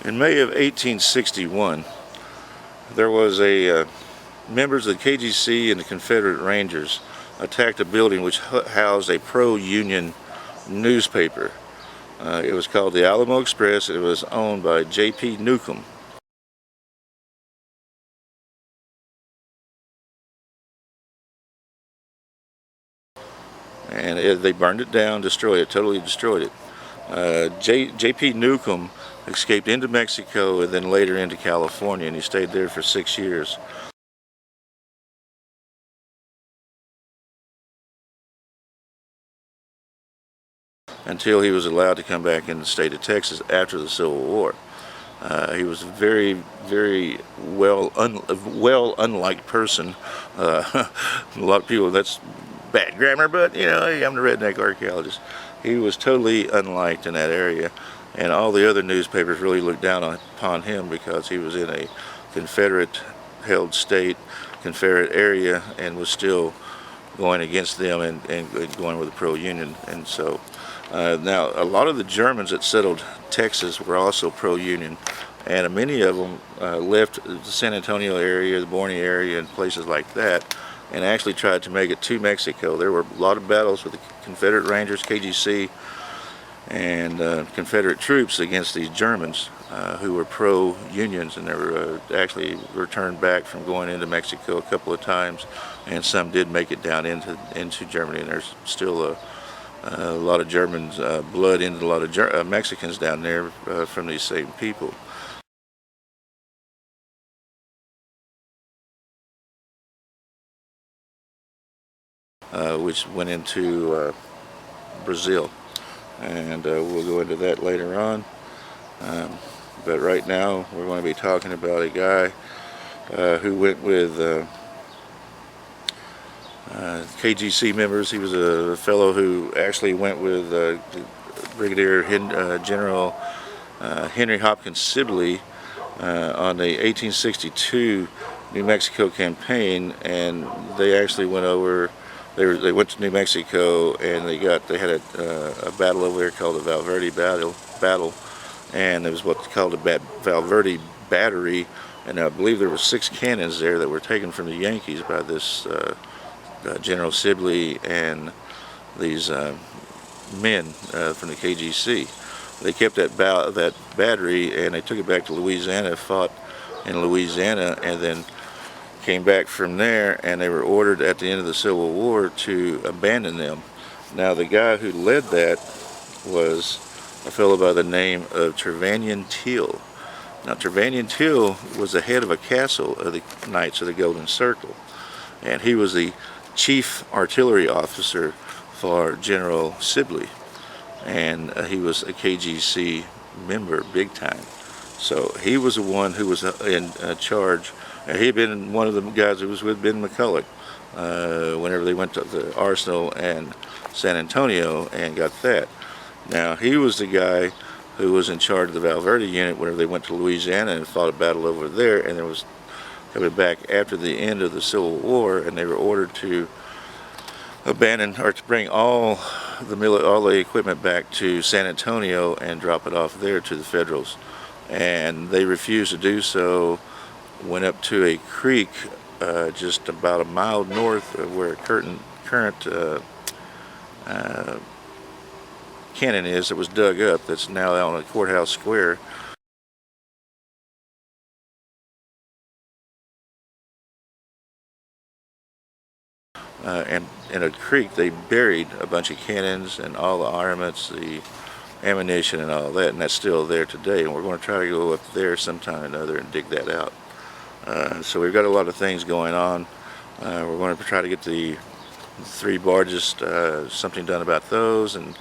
In May of 1861, there was members of the KGC and the Confederate Rangers attacked a building which housed a pro-Union newspaper. It was called the Alamo Express. It was owned by J.P. Newcomb. And they burned it down, destroyed it, totally destroyed it. J.P. Newcomb escaped into Mexico and then later into California, and he stayed there for 6 years. Until he was allowed to come back in the state of Texas after the Civil War. He was a very, very well unliked person. A lot of people, that's bad grammar, but you know, I'm the Redneck Archaeologist. He was totally unliked in that area, and all the other newspapers really looked down upon him because he was in a Confederate-held state, Confederate area, and was still going against them and going with the pro-Union. And so now a lot of the Germans that settled Texas were also pro-Union, and many of them left the San Antonio area, the Borneo area, and places like that, and actually tried to make it to Mexico. There were a lot of battles with the Confederate Rangers, KGC, and Confederate troops against these Germans who were pro-Unions, and they were actually returned back from going into Mexico a couple of times, and some did make it down into Germany, and there's still a lot of Germans blood into a lot of Mexicans down there from these same people. Which went into Brazil, and we'll go into that later on. But right now we're going to be talking about a guy who went with KGC members. He was a fellow who actually went with Brigadier General Henry Hopkins Sibley on the 1862 New Mexico campaign, and they actually went over. They went to New Mexico, and they had a battle over there called the Valverde battle, and it was what's called a Valverde battery, and I believe there were 6 cannons there that were taken from the Yankees by this General Sibley and these men from the KGC. They kept that battery, and they took it back to Louisiana, fought in Louisiana, and then came back from there, and they were ordered at the end of the Civil War to abandon them. Now the guy who led that was a fellow by the name of Trevanion Teal. Now Trevanion Teal was the head of a castle of the Knights of the Golden Circle, and he was the chief artillery officer for General Sibley, and he was a KGC member big time. So he was the one who was in charge. He had been one of the guys who was with Ben McCulloch whenever they went to the Arsenal and San Antonio and got that. Now he was the guy who was in charge of the Valverde unit whenever they went to Louisiana and fought a battle over there, and there was coming back after the end of the Civil War, and they were ordered to abandon or to bring all the equipment back to San Antonio and drop it off there to the Federals, and they refused to do so. Went up to a creek just about a mile north of where current cannon is that was dug up, that's now out on the courthouse square. And in a creek they buried a bunch of cannons and all the armaments, the ammunition and all that, and that's still there today, and we're going to try to go up there sometime or another and dig that out. So we've got a lot of things going on. We're going to try to get the 3 barges, something done about those, and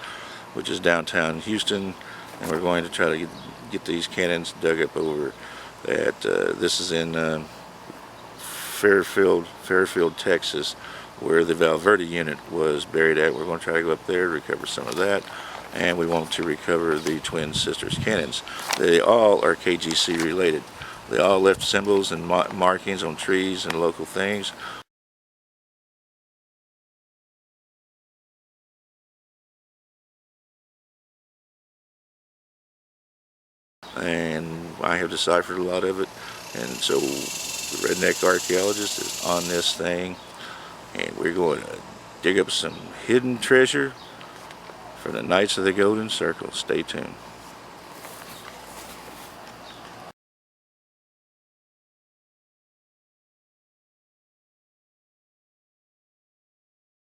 which is downtown Houston, and we're going to try to get these cannons dug up over at this is in Fairfield, Texas, where the Valverde unit was buried at. We're going to try to go up there to recover some of that, and we want to recover the Twin Sisters cannons. They all are KGC related. They all left symbols and markings on trees and local things. and I have deciphered a lot of it. And so the Redneck Archaeologist is on this thing, and we're going to dig up some hidden treasure for the Knights of the Golden Circle. Stay tuned.